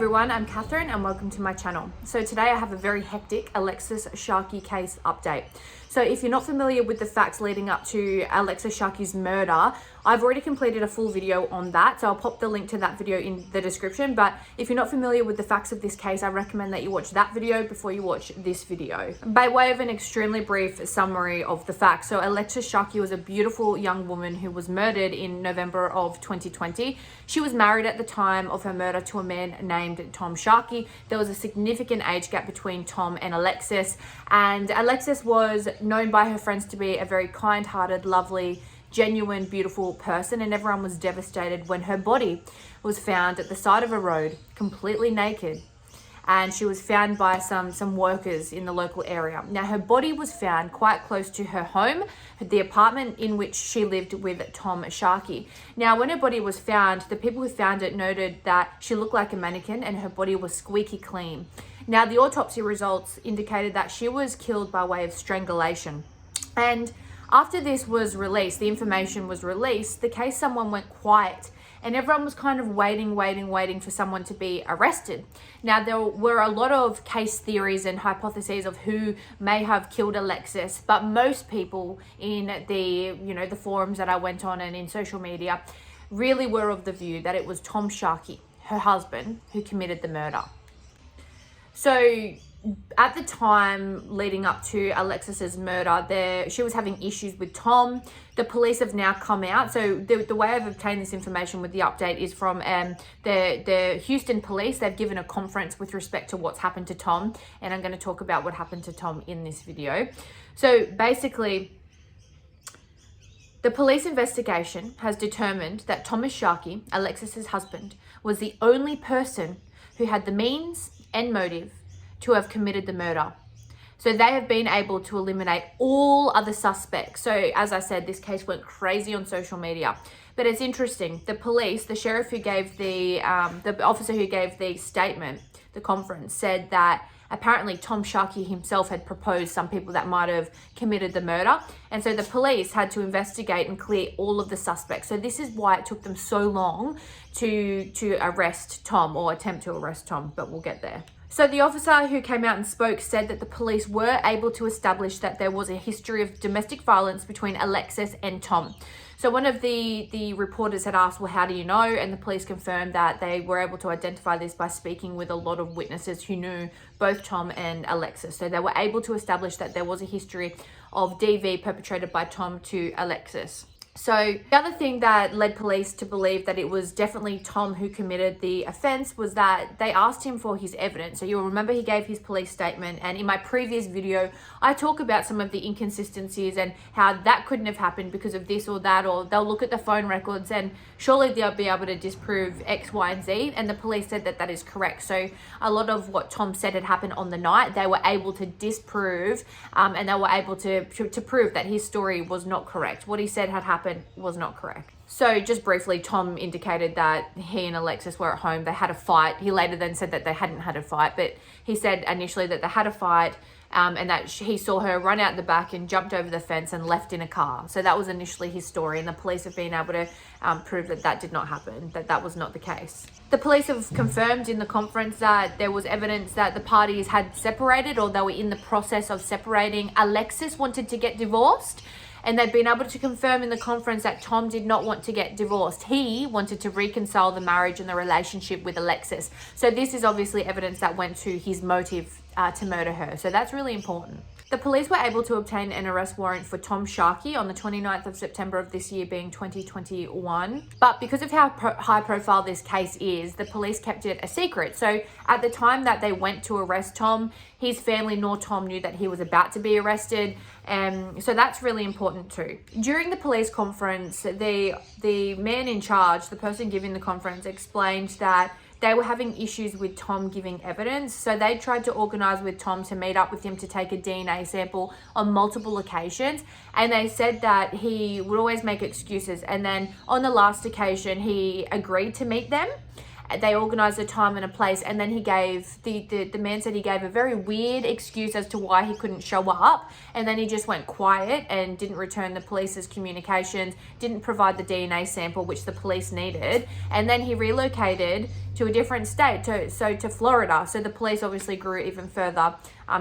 everyone, I'm Catherine and welcome to my channel. So today I have a very hectic Alexis Sharkey case update. So if you're not familiar with the facts leading up to Alexis Sharkey's murder, I've already completed a full video on that, so I'll pop the link to that video in the description. But if you're not familiar with the facts of this case, I recommend that you watch that video before you watch this video. By way of an extremely brief summary of the facts, so Alexis Sharkey was a beautiful young woman who was murdered in November of 2020. She was married at the time of her murder to a man named Tom Sharkey. There was a significant age gap between Tom and Alexis, and Alexis was known by her friends to be a very kind-hearted, lovely, genuine, beautiful person, and everyone was devastated when her body was found at the side of a road, completely naked, and she was found by some workers in the local area. Now, her body was found quite close to her home, the apartment in which she lived with Tom Sharkey. Now, when her body was found, the people who found it noted that she looked like a mannequin and her body was squeaky clean. Now, the autopsy results indicated that she was killed by way of strangulation. And after this was released, the information was released, the case someone went quiet and everyone was kind of waiting for someone to be arrested. Now, there were a lot of case theories and hypotheses of who may have killed Alexis, but most people in the forums that I went on and in social media really were of the view that it was Tom Sharkey, her husband, who committed the murder. So at the time leading up to Alexis's murder, she was having issues with Tom. The police have now come out. So the way I've obtained this information with the update is from the Houston police. They've given a conference with respect to what's happened to Tom, and I'm going to talk about what happened to Tom in this video. So basically, the police investigation has determined that Thomas Sharkey, Alexis's husband, was the only person who had the means and motive to have committed the murder. So they have been able to eliminate all other suspects. So as I said, this case went crazy on social media. But it's interesting, the police, the sheriff who gave the officer who gave the statement, the conference, said that apparently Tom Sharkey himself had proposed some people that might have committed the murder. And so the police had to investigate and clear all of the suspects. So this is why it took them so long to arrest Tom, or attempt to arrest Tom, but we'll get there. So the officer who came out and spoke said that the police were able to establish that there was a history of domestic violence between Alexis and Tom. So one of the reporters had asked, well, how do you know? And the police confirmed that they were able to identify this by speaking with a lot of witnesses who knew both Tom and Alexis. So they were able to establish that there was a history of DV perpetrated by Tom to Alexis. So the other thing that led police to believe that it was definitely Tom who committed the offense was that they asked him for his evidence. So you'll remember he gave his police statement, and in my previous video I talk about some of the inconsistencies and how that couldn't have happened because of this or that, or they'll look at the phone records and surely they'll be able to disprove X, Y, and Z, and the police said that that is correct. So a lot of what Tom said had happened on the night, they were able to disprove, and they were able to prove that his story was not correct. What he said had happened was not correct. So just briefly, Tom indicated that he and Alexis were at home. They had a fight. He later then said that they hadn't had a fight, but he said initially that they had a fight, and that he saw her run out the back and jumped over the fence and left in a car. So that was initially his story, and the police have been able to prove that that did not happen, that was not the case. The police have confirmed in the conference that there was evidence that the parties had separated, or they were in the process of separating. Alexis wanted to get divorced, and they've been able to confirm in the conference that Tom did not want to get divorced. He wanted to reconcile the marriage and the relationship with Alexis. So this is obviously evidence that went to his motive to murder her. So that's really important. The police were able to obtain an arrest warrant for Tom Sharkey on the 29th of September of this year, being 2021. But because of how high profile this case is, the police kept it a secret. So at the time that they went to arrest Tom, his family nor Tom knew that he was about to be arrested. So that's really important too. During the police conference, the man in charge, the person giving the conference, explained that they were having issues with Tom giving evidence. So they tried to organize with Tom to meet up with him to take a DNA sample on multiple occasions. And they said that he would always make excuses. And then on the last occasion, he agreed to meet them. they organized a time and a place, and then he gave the man said he gave a very weird excuse as to why he couldn't show up, and then he just went quiet and didn't return the police's communications, didn't provide the DNA sample which the police needed, and then he relocated to a different state, to Florida. So the police obviously grew even further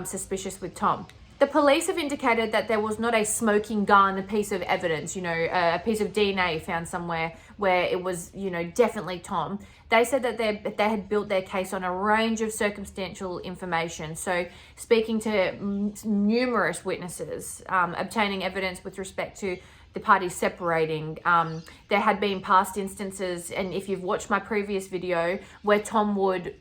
suspicious with Tom. The police have indicated that there was not a smoking gun, a piece of evidence, a piece of DNA found somewhere where it was, definitely Tom. They said that they had built their case on a range of circumstantial information. So speaking to numerous witnesses, obtaining evidence with respect to the parties separating. There had been past instances, and if you've watched my previous video, where Tom would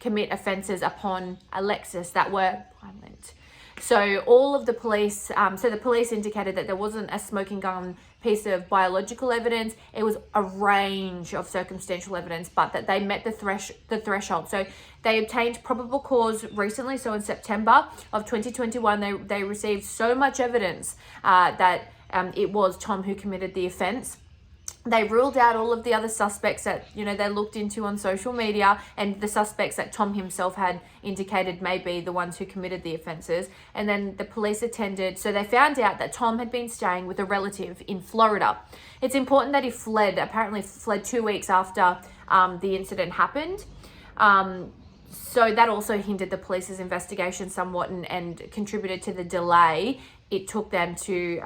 commit offences upon Alexis that were violent. So all of the police, so the police indicated that there wasn't a smoking gun piece of biological evidence. It was a range of circumstantial evidence, but that they met the threshold. So they obtained probable cause recently. So in September of 2021, they received so much evidence that it was Tom who committed the offence. They ruled out all of the other suspects that, they looked into on social media, and the suspects that Tom himself had indicated may be the ones who committed the offences. And then the police attended. So they found out that Tom had been staying with a relative in Florida. It's important that he apparently fled 2 weeks after the incident happened. So that also hindered the police's investigation somewhat and contributed to the delay it took them to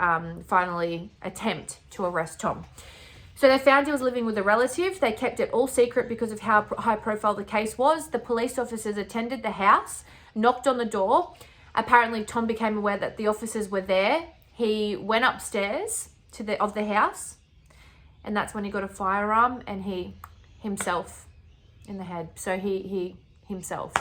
finally attempt to arrest Tom. So they found he was living with a relative. They kept it all secret because of how high profile the case was. The police officers attended the house, knocked on the door. Apparently Tom became aware that the officers were there. He went upstairs of the house, and that's when he got a firearm and he himself in the head. So he himself.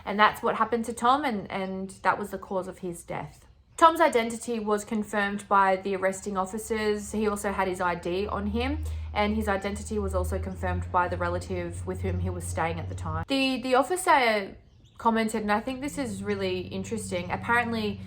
And that's what happened to Tom, and that was the cause of his death. Tom's identity was confirmed by the arresting officers. He also had his ID on him, and his identity was also confirmed by the relative with whom he was staying at the time. The officer commented, and I think this is really interesting. Apparently,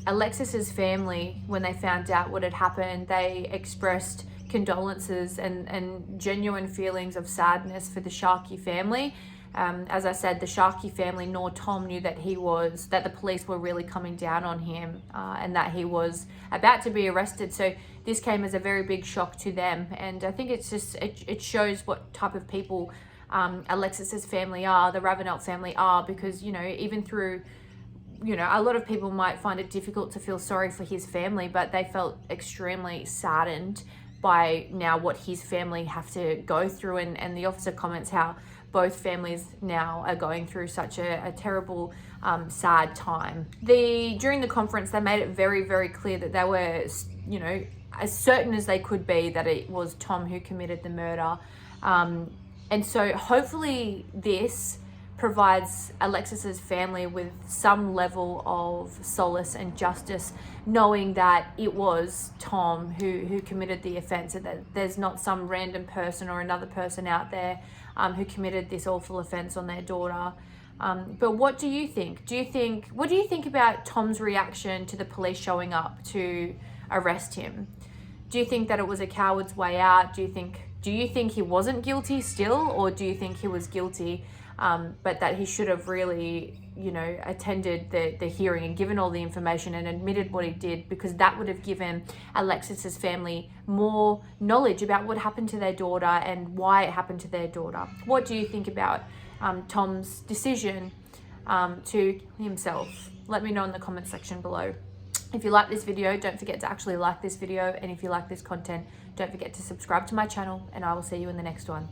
Alexis's family, when they found out what had happened, they expressed condolences and genuine feelings of sadness for the Sharkey family. As I said, the Sharkey family nor Tom knew that the police were really coming down on him and that he was about to be arrested. So this came as a very big shock to them. And I think it shows what type of people Alexis's family are, the Ravenel family are, because, even through, a lot of people might find it difficult to feel sorry for his family, but they felt extremely saddened by now what his family have to go through. And the officer comments how both families now are going through such a terrible, sad time. During the conference, they made it very, very clear that they were, as certain as they could be that it was Tom who committed the murder. And so hopefully this provides Alexis's family with some level of solace and justice, knowing that it was Tom who committed the offence, and that there's not some random person or another person out there who committed this awful offence on their daughter. But what do you think? What do you think about Tom's reaction to the police showing up to arrest him? Do you think that it was a coward's way out? Do you think he wasn't guilty still, or do you think he was guilty, but that he should have really, attended the hearing and given all the information and admitted what he did, because that would have given Alexis's family more knowledge about what happened to their daughter and why it happened to their daughter? What do you think about Tom's decision to himself? Let me know in the comment section below. If you like this video, don't forget to actually like this video. And if you like this content, don't forget to subscribe to my channel, and I will see you in the next one.